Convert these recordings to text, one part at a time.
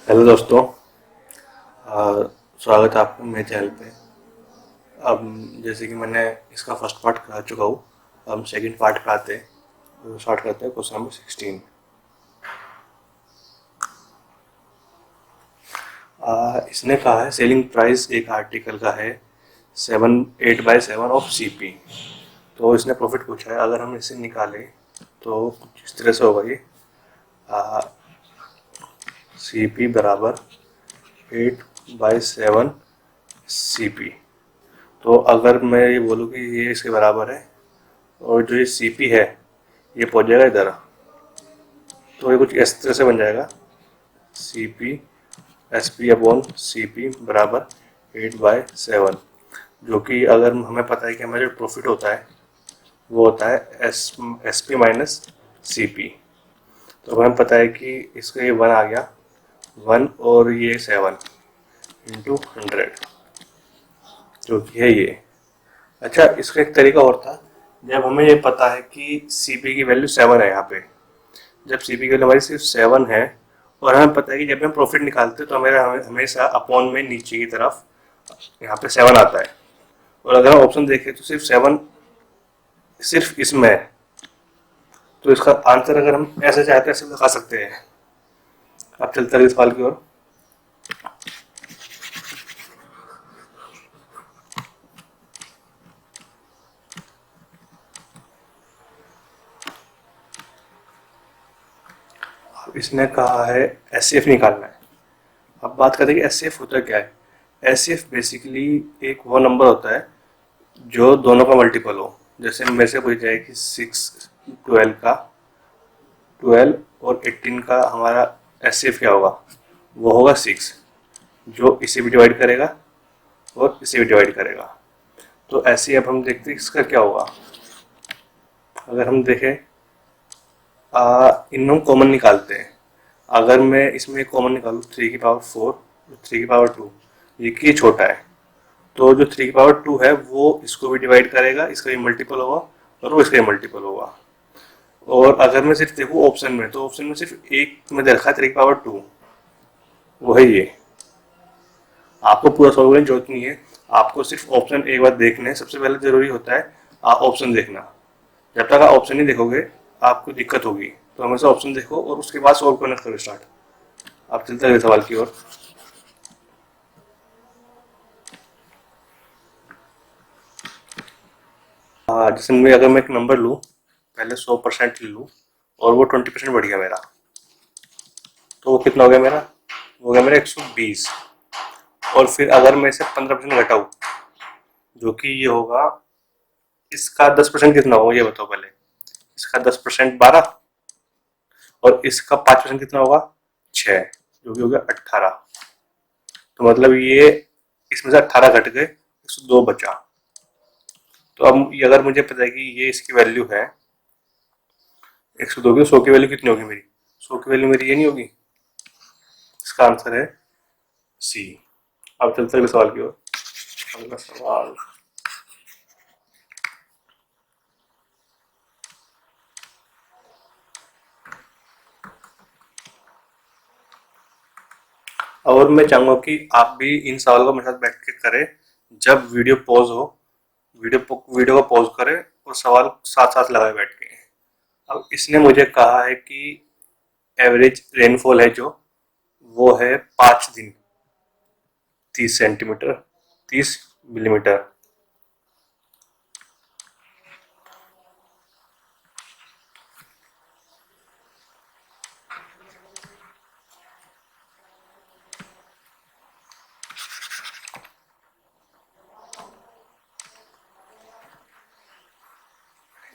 Hello दोस्तों। स्वागत है आपका मेरे चैनल पे। अब जैसे कि मैंने इसका फर्स्ट पार्ट करा चुका हूँ, अब हम सेकंड पार्ट पे आते हैं। तो स्टार्ट करते हैं क्वेश्चन नंबर 16। इसने कहा है सेलिंग प्राइस एक आर्टिकल का है 8/7 ऑफ CP। तो इसने प्रॉफिट पूछा है, अगर हम इसे निकालें तो कुछ इस तरह से होगा ये। CP बराबर 8/7 CP। तो अगर मैं ये बोलूँ कि ये इसके बराबर है और जो ये CP है ये पहुंच जाएगा इधर, तो ये कुछ इस तरह से बन जाएगा। CP SP अपॉन CP बराबर 8/7, जो कि अगर हमें पता है कि हमारा जो प्रॉफिट होता है वो होता है SP माइनस CP। तो हमें पता है कि इसका ये 1 आ गया, 1 और ये 7 इंटू 100, जो कि है ये। अच्छा, इसका एक तरीका और था। जब हमें ये पता है कि CP की वैल्यू 7 है, यहाँ पे जब CP की वैल्यू हमारी सिर्फ 7 है और हमें पता है कि जब हम प्रॉफिट निकालते हैं तो हमें हमेशा अपॉन में नीचे की तरफ यहाँ पे 7 आता है। और अगर हम ऑप्शन देखें तो सिर्फ 7 सिर्फ इसमें है। तो इसका आंसर अगर हम ऐसे चाहते हैं ऐसे लगा सकते हैं। अब चलते हैं सवाल की ओर। अब इसने कहा है SCF निकालना है। अब बात करें कि SCF होता क्या है। SCF बेसिकली एक वो नंबर होता है जो दोनों का मल्टीपल हो। जैसे मेरे से पूछ जाए कि 12 और 18 का हमारा SCF क्या होगा, वो होगा 6, जो इसे भी डिवाइड करेगा और इसे भी डिवाइड करेगा। तो ऐसे ही अब हम देखते हैं इसका क्या होगा। अगर हम देखें, इनमें हम कॉमन निकालते हैं। अगर मैं इसमें कॉमन निकालूँ 3 की पावर 4, 3 की पावर 2, ये कि छोटा है, तो जो 3 की पावर 2 है वो इसको भी डिवाइड करेगा, इसका भी मल्टीपल होगा और वो इसका भी मल्टीपल होगा। और अगर मैं सिर्फ देखूँ ऑप्शन में, तो ऑप्शन में सिर्फ एक में देखा है 3 की पावर 2, वो है ये। आपको पूरा सॉल्व करने की जरूरत नहीं है, आपको सिर्फ ऑप्शन एक बार देखने हैं। सबसे पहले जरूरी होता है ऑप्शन देखना। जब तक आप ऑप्शन नहीं देखोगे आपको दिक्कत होगी। तो हमेशा ऑप्शन देखो और उसके बाद सॉल्व करना करो स्टार्ट। आप चलते हैं सवाल की ओर। जैसे अगर मैं एक नंबर लूँ, पहले 100% ले लूँ और वो 20% बढ़ गया मेरा, तो वो कितना हो गया मेरा, वो हो गया मेरा 120। और फिर अगर मैं इसे 15% घटाऊँ, जो कि ये होगा, इसका 10% कितना होगा ये बताओ पहले। इसका 10% 12 और इसका 5% कितना होगा 6, जो कि हो गया 18। तो मतलब ये इसमें से 18 घट गए, 102 बचा। तो अब ये अगर मुझे पता है कि ये इसकी वैल्यू है 102 की, 100 की वैल्यू कितनी होगी मेरी, 100 की वैल्यू मेरी ये नहीं होगी। इसका आंसर है C। अब चलते हैं सवाल की ओर। अगला सवाल। और मैं चाहूंगा कि आप भी इन सवालों को मेरे साथ बैठ के करें। जब वीडियो पॉज हो, वीडियो को पॉज करें और सवाल साथ साथ लगाए बैठ के। अब इसने मुझे कहा है कि एवरेज रेनफॉल है जो, वो है 5 दिन 30 सेंटीमीटर, 30 मिलीमीटर।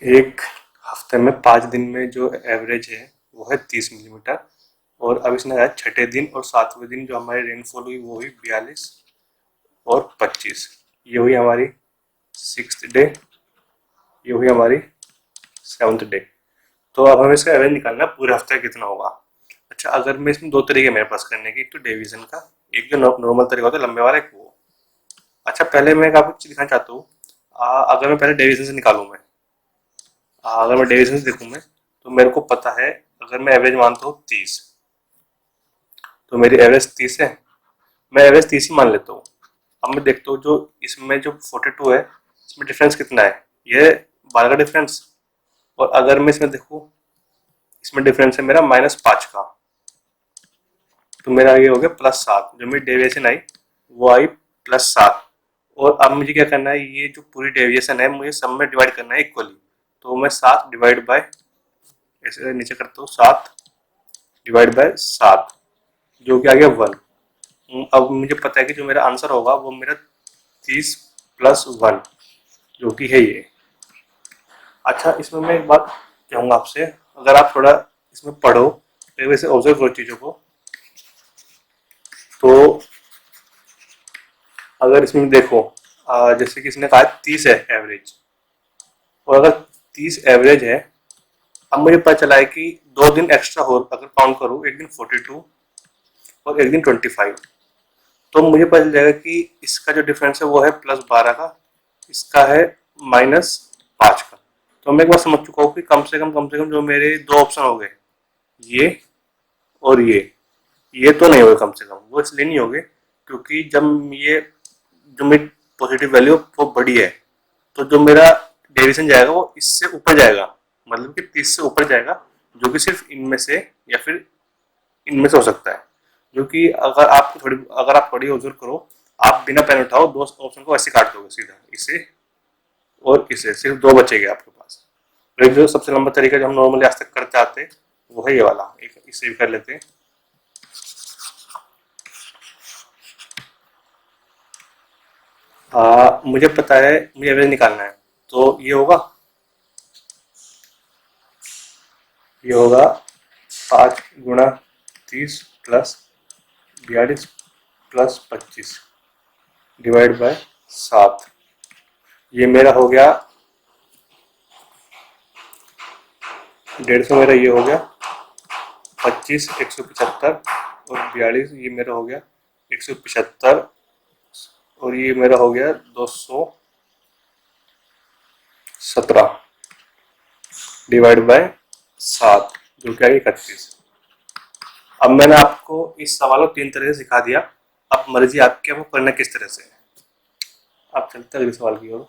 एक हफ्ते में 5 दिन में जो एवरेज है वो है 30 मिलीमीटर। और अब इसने कहा छठे दिन और 7वें दिन जो हमारी रेनफॉल हुई वो हुई 42 और 25। ये हुई हमारी 6th डे, ये हुई हमारी 7th डे। तो अब हमें इसका एवरेज निकालना है पूरे हफ्ते कितना होगा। अच्छा, अगर मैं इसमें दो तरीके मेरे पास करने के, एक तो डिवीजन का, एक जो नॉर्मल तरीका होता है लंबे वाला, एक वो। अच्छा, पहले मैं आपको चीज दिखाना चाहता हूँ। अगर मैं पहले डिवीजन से निकालूं मैं, अगर मैं डिवीजन से देखूं मैं, तो मेरे को पता है, अगर मैं एवरेज मानता हूँ 30, तो मेरी एवरेज 30 है, मैं एवरेज 30 ही मान लेता हूँ। अब मैं देखता हूँ जो इसमें जो 42 है इसमें डिफरेंस कितना है, ये 12 का डिफरेंस। और अगर मैं इसमें देखूँ, इसमें डिफरेंस है मेरा -5 का, तो मेरा ये हो गया +7। जो मेरी डेविएशन आई वो आई +7। और अब मुझे क्या करना है, ये जो पूरी डेविएशन है मुझे सब में डिवाइड करना है इक्वली। तो मैं 7 डिवाइड बाय, ऐसे नीचे करता हूँ, 7 डिवाइड बाय 7, जो कि आ गया 1। अब मुझे पता है कि जो मेरा आंसर होगा वो मेरा 30 + 1, जो कि है ये। अच्छा, इसमें मैं एक बात कहूँगा आपसे, अगर आप थोड़ा इसमें पढ़ो, वैसे ऑब्जर्व करो चीज़ों को, तो अगर इसमें देखो, जैसे कि इसने कहा 30 है एवरेज, और अगर 30 एवरेज है, अब मुझे पता चला है कि 2 दिन एक्स्ट्रा हो, अगर काउंट करूँ, एक दिन 42 और एक दिन 25, तो मुझे पता चल जाएगा कि इसका जो डिफरेंस है वो है +12 का, इसका है -5 का। तो मैं एक बार समझ चुका हूँ कि कम से कम जो मेरे दो ऑप्शन हो गए, ये और ये तो नहीं होगा कम से कम। वो इसलिए नहीं होंगे क्योंकि जब ये जो मेरी पॉजिटिव वैल्यू वो बड़ी है, तो जो मेरा डेविएशन जाएगा वो इससे ऊपर जाएगा, मतलब कि 30 से ऊपर जाएगा, जो कि सिर्फ इनमें से या फिर इनमें से हो सकता है। जो कि अगर आप थोड़ी ऑब्जर्व करो, आप बिना पेन उठाओ दो ऑप्शन को ऐसे काट दोगे सीधा, इसे और इसे, सिर्फ दो बचेंगे आपके पास। और एक जो सबसे लंबा तरीका जो हम नॉर्मली आज तक करते आते हैं वो है ये वाला, एक इसे भी कर लेते हैं। मुझे पता है मुझे एवरेज निकालना है, तो ये होगा 5 × 30 + 42 + 25 डिवाइड बाय 7। ये मेरा हो गया 150, मेरा ये हो गया 25, 175 और 42, ये मेरा हो गया 175, और ये मेरा हो गया 217 डिवाइड बाय 7, जो क्या है 31। अब मैंने आपको इस सवाल को 3 तरह से सिखा दिया, अब मर्जी आपकी आपको करना किस तरह से है। आप चलते हैं अगले सवाल की ओर।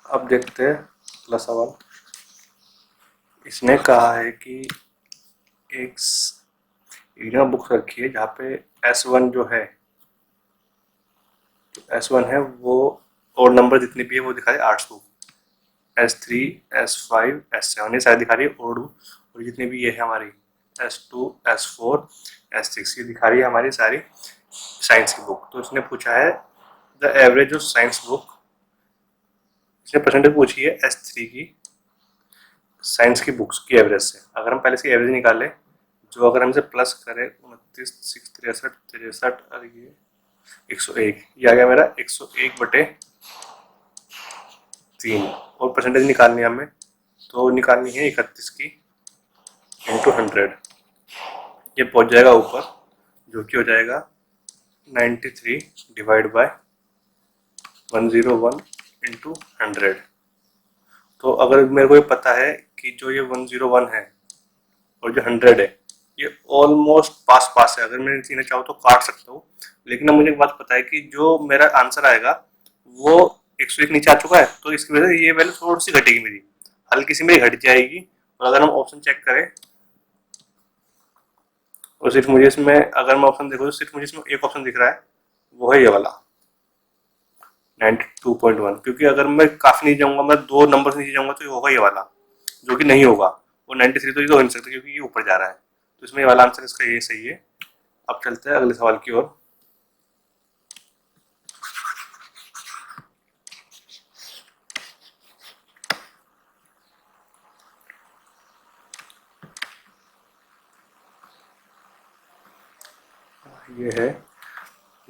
अब देखते हैं अगला सवाल। इसने कहा है कि एक इग्ना बुक रखी है जहाँ पे S1 जो है, S1 है वो, और नंबर जितने भी है वो दिखा रहे 800, S3 S5 S7 ये सारी दिखा रही है ओडू, और जितनी भी ये है हमारी S2 S4 S6 ये दिखा रही है हमारी सारी साइंस की बुक। तो इसने पूछा है the average of science book, इसने परसेंटेज पूछी है S3 की साइंस की बुक्स की एवरेज से। अगर हम पहले से एवरेज निकालें, जो अगर हम इसे प्लस करें 29 6 63 63 और ये 101, ये आ गया मेरा 101/3। और परसेंटेज निकालनी है हमें, तो निकालनी है 31 की इंटू 100, ये पहुंच जाएगा ऊपर, जो कि हो जाएगा 93 डिवाइड बाय 101 इंटू 100। तो अगर मेरे को ये पता है कि जो ये 101 है और जो 100 है ये ऑलमोस्ट पास पास है, अगर मैं इन्हें चाहूँ तो काट सकता हूँ, लेकिन अब मुझे एक बात पता है कि जो मेरा आंसर आएगा वो 101 नीचे आ चुका है, तो इसकी वजह से ये वैल्यू थोड़ी सी घटेगी, मेरी हल्की सी मेरी घट जाएगी। और अगर हम ऑप्शन चेक करें, और सिर्फ मुझे इसमें, अगर मैं ऑप्शन देखूँ तो सिर्फ मुझे इसमें एक ऑप्शन दिख रहा है, वो है ये वाला 92.1, क्योंकि अगर मैं काफी नीचे जाऊंगा, मैं 2 नंबर नीचे जाऊंगा तो ये होगा ये वाला, जो कि नहीं होगा। और 93 तो ये तो हो नहीं सकता क्योंकि ये ऊपर जा रहा है, तो इसमें ये वाला आंसर इसका ये सही है। अब चलते हैं अगले सवाल की ओर। ये है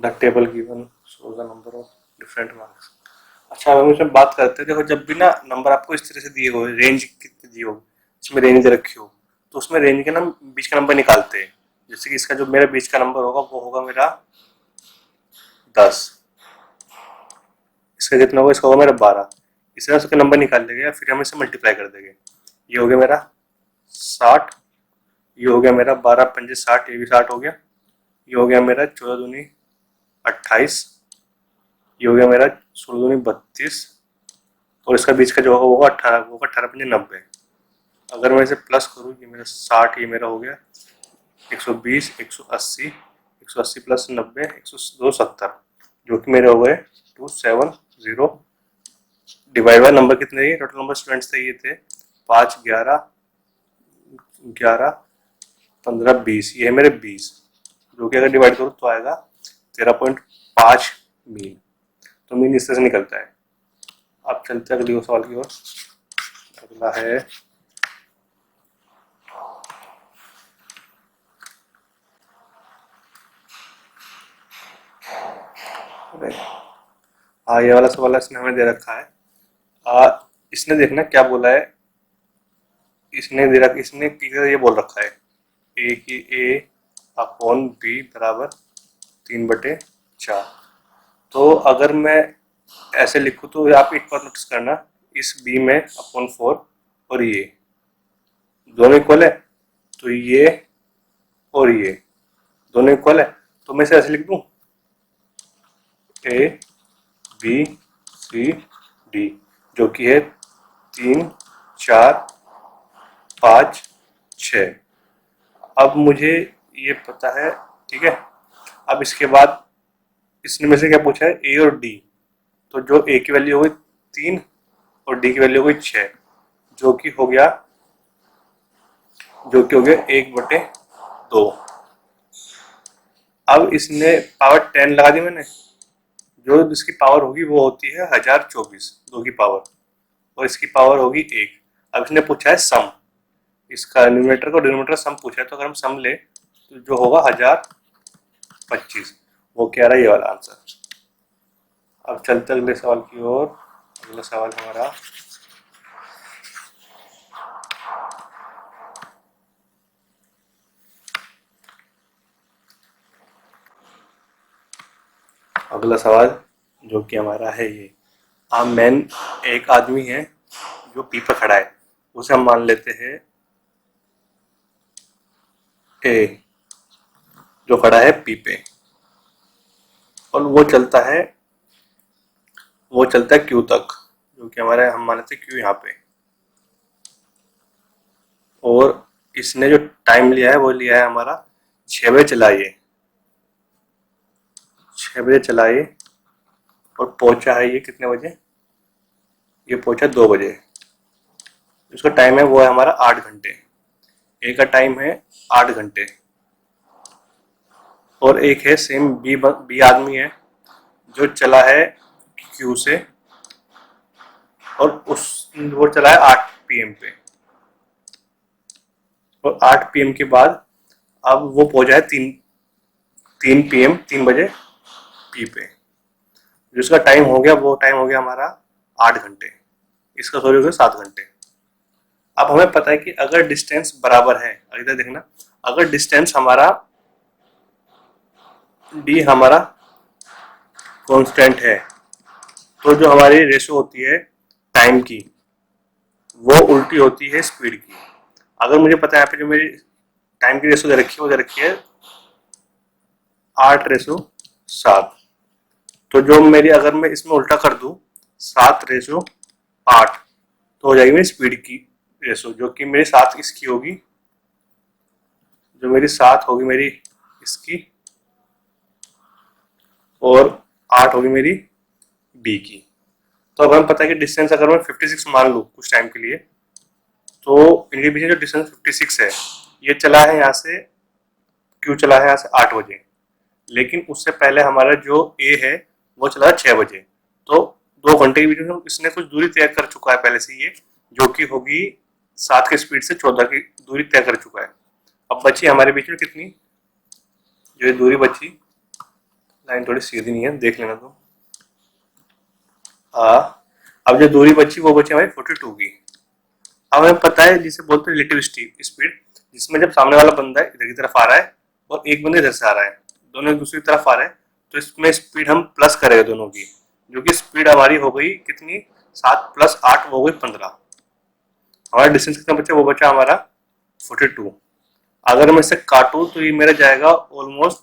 the table given shows the number of different marks. अच्छा, अब हम इसमें बात करते हैं, देखो जब भी ना नंबर आपको इस तरह से दिए हो, रेंज कितनी दी हो, इसमें रेंज दे रखी हो, तो उसमें रेंज के ना बीच का नंबर निकालते हैं। जैसे कि इसका जो मेरा बीच का नंबर होगा वो होगा मेरा 10, इसका कितना होगा, इसका होगा मेरा 12। इस तरह उसके नंबर निकाल लेंगे, फिर हम इसे मल्टीप्लाई कर देंगे। ये हो गया मेरा 60, ये हो गया मेरा 12 पंजे 60, ये भी 60 हो गया। ये हो गया मेरा 14 दूनी 28, ये हो गया मेरा 16 दूनी 32, और इसका बीच का जो होगा वो होगा 18, वो होगा 18 पंजे 90। अगर मैं इसे प्लस करूँ, ये मेरा 60, ये मेरा हो गया 120, 180, 180 प्लस 90, 170, जो कि मेरे हो गए 270। डिवाइड बाय नंबर कितने थे, टोटल नंबर स्टूडेंट्स थे ये थे 5, 11, 11, 15, 20, ये है मेरे 20, जो कि अगर डिवाइड करूँ तो आएगा 13.5 मील। तो मील इस तरह से निकलता है। अब चलते हैं अगले सवाल की ओर। अगला है ये वाला सवाल इसने हमें दे रखा है। इसने देखना क्या बोला है, इसने दे रखा, इसने क्लियर ये बोल रखा है ए की ए अपॉन बी बराबर 3/4। तो अगर मैं ऐसे लिखूँ तो आप एक बात नोटिस करना, इस बी में अपॉन 4 और ये दोनों इक्वल है, तो ये और ये दोनों इक्वल है, तो मैं इसे ऐसे लिख दूं ए बी सी डी, जो कि है 3, 4, 5, 6। अब मुझे ये पता है, ठीक है। अब इसके बाद इसने में से क्या पूछा है, ए और डी। तो जो ए की वैल्यू हो गई 3 और डी की वैल्यू हो गई 6, जो कि हो गया 1/2। अब इसने पावर 10 लगा दी मैंने, जो इसकी पावर होगी वो होती है 1024, 2 की पावर, और इसकी पावर होगी 1। अब इसने पूछा है सम, इसका न्यूमरेटर को डिनोमिनेटर सम पूछा है, तो अगर हम सम ले तो जो होगा 1025, वो क्या रहा ये वाला आंसर। अब चलते अगले सवाल की ओर। अगला सवाल हमारा अगला सवाल जो कि हमारा है ये, मैन एक आदमी है जो पी पर खड़ा है, उसे हम मान लेते हैं ए, जो खड़ा है पी पे, और वो चलता है क्यू तक, जो कि हमारे हम मान लेते हैं क्यू यहाँ पे। और इसने जो टाइम लिया है वो लिया है हमारा 6 बजे चलाइए, 6 बजे चलाइए, और पहुंचा है ये कितने बजे, ये पहुंचा 2 बजे। इसका टाइम है वो है हमारा 8 घंटे, ए का टाइम है 8 घंटे। और एक है सेम बी आदमी है जो चला है क्यू से, और वो चला है 8 PM पे, और 8 PM के बाद अब वो पहुंचा है 3 PM 3 बजे पी पे, जिसका टाइम हो गया, वो टाइम हो गया हमारा 8 घंटे, इसका सॉरी हो गया 7 घंटे। अब हमें पता है कि अगर डिस्टेंस बराबर है, इधर देखना, अगर डिस्टेंस हमारा डी हमारा कांस्टेंट है, तो जो हमारी रेशो होती है टाइम की वो उल्टी होती है स्पीड की। अगर मुझे पता है यहाँ पे जो मेरी टाइम की रेशो दे रखी है वो दे रखी है 8:7, तो जो मेरी, अगर मैं इसमें उल्टा कर दूं 7:8, तो हो जाएगी मेरी स्पीड की रेशो, जो कि मेरी 7 इसकी होगी, जो मेरी 7 होगी मेरी इसकी, और 8 होगी मेरी बी की। तो अब हमें पता है कि डिस्टेंस अगर मैं 56 मान लूँ कुछ टाइम के लिए, तो इनके बीच जो डिस्टेंस 56 है, ये चला है यहाँ से, क्यू चला है यहाँ से 8 बजे, लेकिन उससे पहले हमारा जो ए है वो चला है 6 बजे, तो 2 घंटे के बीच में इसने कुछ दूरी तय कर चुका है पहले से ये, जो कि होगी 7 की स्पीड से 14 की दूरी तय कर चुका है। अब बची हमारे बीच में कितनी, जो ये दूरी बची, लाइन थोड़ी सीधी नहीं है, देख लेना तो। अब जो दूरी बची वो बची हमारी 42 की। अब हमें पता है जिसे बोलते हैं रिलेटिव स्पीड, जिसमें जब सामने वाला बंदा इधर की तरफ आ रहा है और एक बंदा इधर से आ रहा है, दोनों एक दूसरी तरफ आ रहे हैं, तो इसमें स्पीड हम प्लस करेंगे दोनों की, जो कि स्पीड हमारी हो गई कितनी, 7 + 8 हो गई 15। हमारा डिस्टेंस कितना बचा, वो बचा हमारा 42। अगर मैं इसे काटूं तो ये मेरा जाएगा ऑलमोस्ट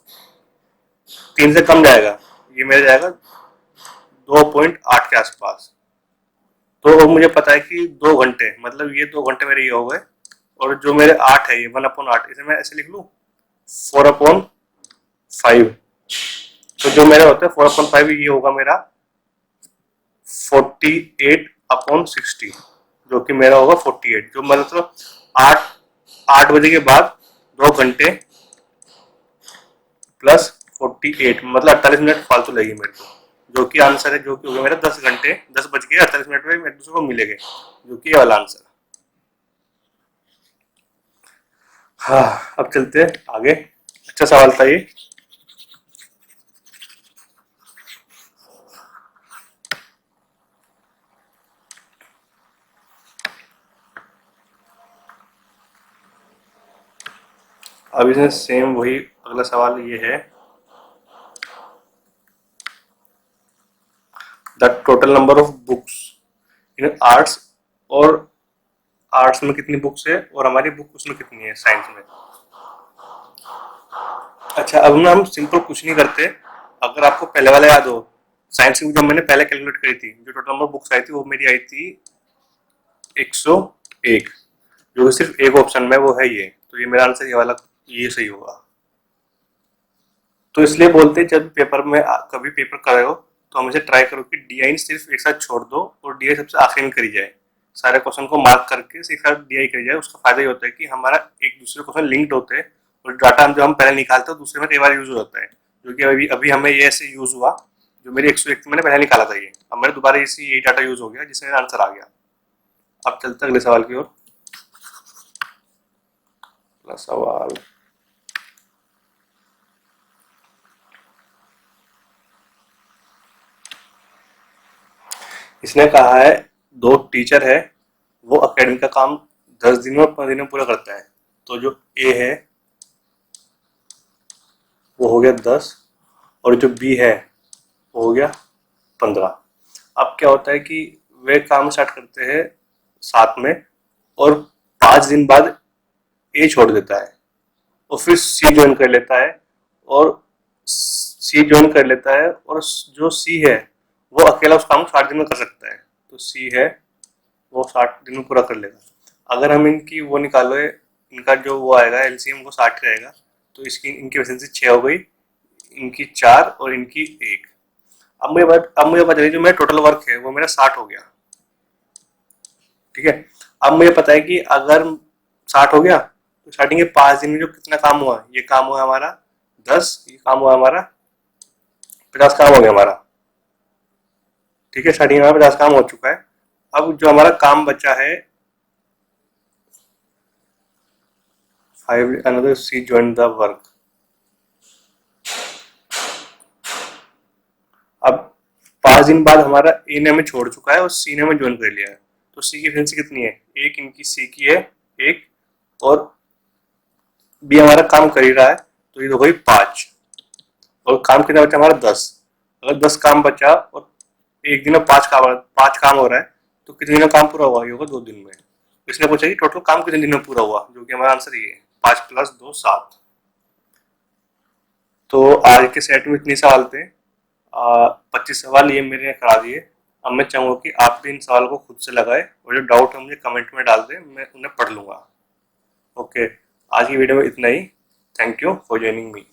3 से कम जाएगा, ये मेरा जाएगा 2.8 के आसपास। तो अब मुझे पता है कि 2 घंटे, मतलब ये 2 घंटे मेरे ये हो गए, और जो मेरे 8 है, ये 1/8, इसे मैं ऐसे लिख लूँ 4/5। तो जो मेरा होता है 4/5, ये होगा मेरा 48/60, जो कि मेरा होगा 48, जो मतलब 8 बजे के बाद 2 घंटे प्लस 48, मतलब 48 मिनट फालतू लगी मेरे को, जो कि आंसर है, जो कि हो गया मेरा 10 घंटे 10 बज के 48 मिनट में एक दूसरे को मिलेंगे, जो कि ये वाला आंसर। हाँ, अब चलते हैं आगे। अच्छा सवाल था ये। अब इसमें सेम वही अगला सवाल ये है, the total number of books in arts, और आर्ट्स में कितनी बुक्स है और हमारी बुक उसमें कितनी है साइंस में। अच्छा, अब ना हम सिंपल कुछ नहीं करते। अगर आपको पहले वाला याद हो, साइंस की बुक जब मैंने पहले कैलकुलेट करी थी, जो टोटल नंबर बुक्स आई थी वो मेरी आई थी 101, जो कि सिर्फ एक ऑप्शन में वो है ये, तो ये मेरा आंसर ये वाला, ये सही होगा। तो इसलिए बोलते हैं जब पेपर में कभी पेपर कर रहे हो तो हमेशा ट्राई करो कि डीआई सिर्फ एक साथ छोड़ दो और डीआई सबसे आखिर में करी जाए। सारे क्वेश्चन को मार्क करके एक साथ डीआई करी जाए। उसका फायदा ये होता है कि हमारा एक दूसरे क्वेश्चन लिंक्ड होते हैं, और डाटा हम जो हम पहले निकालते हैं दूसरे में कई बार यूज हो जाता है, जो कि अभी अभी हमें ये ऐसे यूज हुआ। जो मेरी 101 मैंने पहले निकाला था, ये अब मेरे दोबारा इसी यही डाटा यूज हो गया जिसमें आंसर आ गया। अब चलते अगले सवाल की ओर। अगला सवाल, इसने कहा है दो टीचर है, वो अकेडमी का काम 10 दिनों और 15 दिनों में पूरा करता है। तो जो ए है वो हो गया 10, और जो बी है वो हो गया 15। अब क्या होता है कि वे काम स्टार्ट करते हैं साथ में, और 5 दिन बाद ए छोड़ देता है और फिर सी ज्वाइन कर लेता है, और सी ज्वाइन कर लेता है, और जो सी है वो अकेला उस काम को 60 दिन में कर सकता है। तो सी है वो 60 दिन में पूरा कर लेगा। अगर हम इनकी वो निकालो, इनका जो वो आएगा एलसीएम वो 60 रहेगा, तो इसकी इनकी वैकेंसी 6 हो गई, इनकी 4 और इनकी 1। अब मुझे पता है जो मेरा टोटल वर्क है वो मेरा 60 हो गया। ठीक है, अब मुझे पता है कि अगर 60 हो गया तो स्टार्टिंग के 5 दिन में जो कितना काम हुआ, ये काम हुआ हमारा 10, ये काम हुआ हमारा 50 काम हो गया हमारा। ठीक है, स्टार्टिंग में हमारा 50 काम हो चुका है। अब जो हमारा काम बचा है 5, another C joined the work। अब 5 दिन बाद हमारा ए ने हमें छोड़ चुका है और सी ने हमें ज्वाइन कर लिया है। तो सी की एफिशिएंसी कितनी है, एक इनकी सी की है 1, और बी हमारा काम कर ही रहा है, तो ये हो गई 5, और काम कितना बचा हमारा 10। अगर 10 काम बचा और एक दिन में 5 काम हो रहा है, तो कितने दिन में काम पूरा हुआ, ये होगा 2 दिन में। इसने पूछा कि टोटल काम कितने दिन में पूरा हुआ, जो कि हमारा आंसर ये है 5 + 2 7। तो आज के सेट में इतने सवाल थे, 25 सवाल ये मैंने करा दिए। अब मैं चाहूँगा कि आप भी इन सवाल को खुद से लगाए, और जो डाउट है मुझे कमेंट में डाल दें, मैं उन्हें पढ़ लूँगा। ओके, आज की वीडियो में इतना ही। Thank you for joining me.